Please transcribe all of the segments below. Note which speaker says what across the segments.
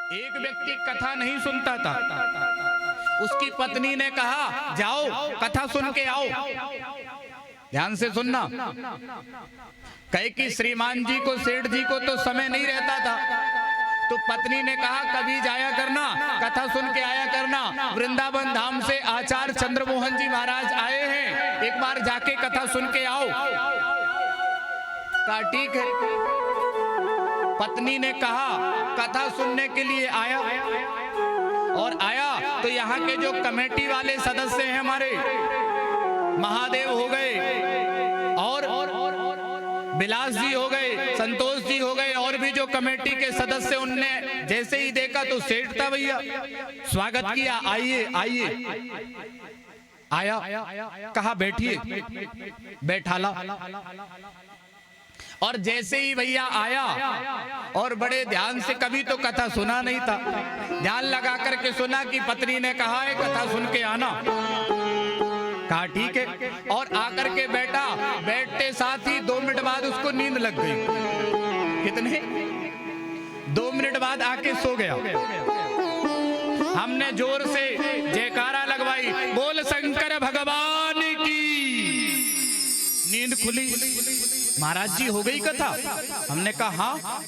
Speaker 1: एक व्यक्ति कथा नहीं सुनता था। उसकी पत्नी ने कहा जाओ कथा सुन के आओ। ध्यान से सुनना। कहे कि श्रीमान जी को, सेठ जी को तो समय नहीं रहता था, तो पत्नी ने कहा कभी जाया करना, कथा सुन के आया करना। वृंदावन धाम से आचार्य चंद्रमोहन जी महाराज आए हैं, एक बार जाके कथा सुन के आओ। कहा ठीक है। पत्नी ने कहा कथा सुनने के लिए आया, और आया तो यहाँ के जो कमेटी वाले सदस्य हैं हमारे, महादेव हो गए और बिलास जी हो गए, संतोष जी हो गए, और भी जो कमेटी के सदस्य, उनने जैसे ही देखा तो सेठ था भैया, स्वागत किया, आइए आइए। आया, कहा बैठिए, बैठाला। और जैसे ही भैया आया और बड़े ध्यान से, कभी तो कथा सुना नहीं था, ध्यान लगा करके सुना कि पत्नी ने कहा है कथा सुन के आना। कहा ठीक है, और आकर के बैठा। बैठते साथ ही 2 मिनट बाद उसको नींद लग गई। कितने? 2 मिनट बाद आके सो गया। हमने जोर से जयकारा लगवाई, बोल शंकर भगवान की। नींद खुली। महाराज जी हो गई कथा? हमने कहा हाँ।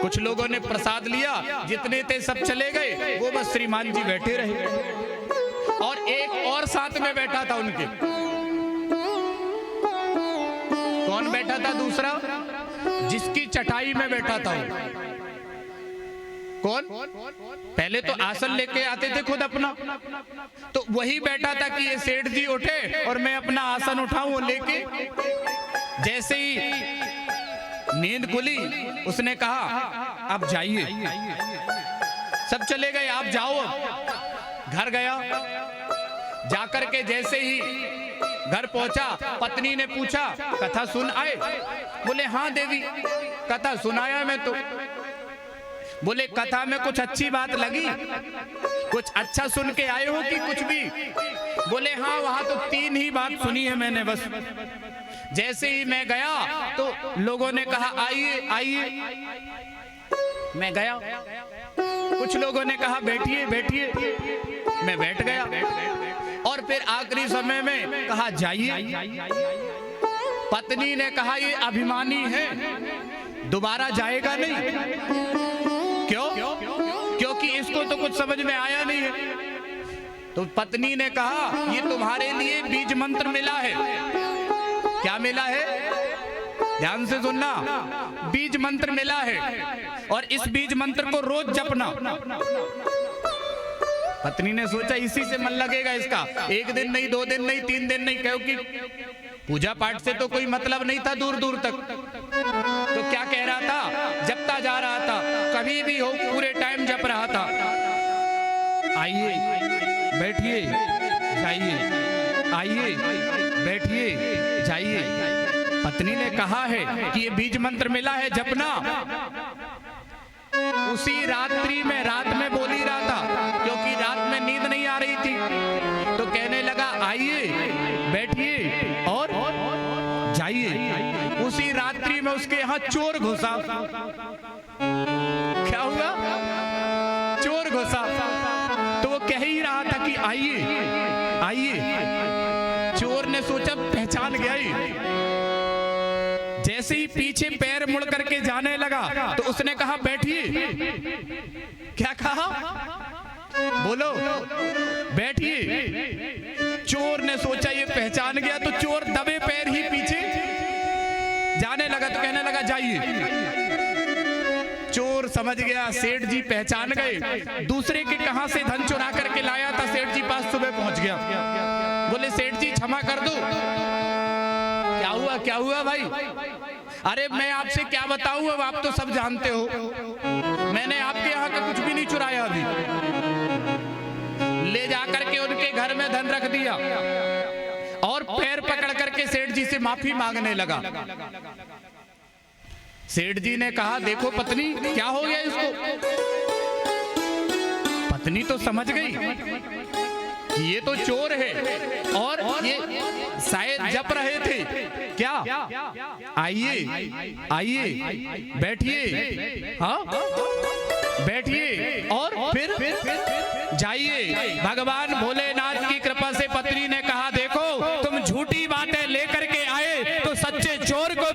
Speaker 1: कुछ लोगों ने प्रसाद लिया, जितने थे सब चले गए, वो बस श्रीमान जी बैठे रहे। और एक और साथ में बैठा था उनके। कौन बैठा था दूसरा? जिसकी चटाई में बैठा था वो। कौन? पहले तो आसन लेके आते थे खुद अपना, तो वही बैठा था कि ये सेठ जी उठे और मैं अपना आसन उठाऊं वो लेके। जैसे ही नींद खुली, उसने कहा अब जाइए। सब चले गए, आप जाओ। अब घर गया। जाकर के जैसे ही घर पहुंचा, पत्नी ने पूछा कथा सुन आए? बोले हाँ देवी, कथा सुनाया मैं तो। बोले कथा में कुछ अच्छी बात लगी? कुछ अच्छा सुन के आए हो कि कुछ भी? बोले हाँ, वहां तो 3 ही बात सुनी है मैंने बस। जैसे ही मैं गया तो लोगों ने कहा आइए आइए। मैं गया, कुछ लोगों ने कहा बैठिए बैठिए, मैं बैठ गया। और फिर आखिरी समय में कहा जाइए। पत्नी ने कहा ये अभिमानी है, दोबारा जाएगा नहीं। क्यों? क्योंकि इसको तो कुछ समझ में आया नहीं है। तो पत्नी ने कहा ये तुम्हारे लिए बीज मंत्र मिला है। क्या मिला है? ध्यान से सुनना। बीज मंत्र मिला है, और इस बीज मंत्र को रोज जपना। पत्नी ने सोचा इसी से मन लगेगा इसका। 1 दिन नहीं, 2 दिन नहीं, 3 दिन नहीं, क्योंकि पूजा पाठ से तो कोई मतलब नहीं था दूर दूर तक। तो क्या कह रहा था? जपता जा रहा था, कभी भी हो पूरे टाइम जप रहा था। आइए बैठिए जाइए, आइए बैठिए जाइए। पत्नी ने कहा है कि ये बीज मंत्र मिला है, जपना। उसी रात्रि में, रात में बोल ही रहा था, क्योंकि रात में नींद नहीं आ रही थी। तो कहने लगा आइए बैठिए और जाइए। उसी रात्रि में उसके यहाँ चोर घुसा। क्या हुआ? चोर घुसा। तो वो कह ही रहा था कि आइए आइए। चोर ने सोचा पहचान गया ही। जैसे ही पीछे पैर मुड़ करके जाने लगा तो उसने कहा बैठिए। क्या कहा? बोलो बैठिए। चोर ने सोचा ये पहचान गया, तो चोर दबे पैर ही पीछे जाने लगा। तो कहने लगा जाइए। चोर समझ गया सेठ जी पहचान गए। दूसरे के कहां से धन चुरा करके लाया था, सेठ जी पास सुबह पहुंच गया। बोले सेठ जी क्षमा कर दो। क्या हुआ? क्या हुआ भाई? अरे मैं आपसे क्या बताऊं, अब आप तो सब जानते हो। मैंने आपके यहाँ का कुछ भी नहीं चुराया। अभी ले जाकर के उनके घर में धन रख दिया और पैर पकड़ करके सेठ जी से माफी मांगने लगा। सेठ जी ने कहा देखो पत्नी, क्या हो गया इसको? पत्नी तो समझ गई ये तो चोर है, और ये शायद जप रहे थे क्या? आइए आइए बैठिए, हाँ बैठिए और फिर जाइए। भगवान भोलेनाथ की कृपा से पत्नी ने कहा देखो तुम झूठी बातें लेकर के आए तो सच्चे चोर को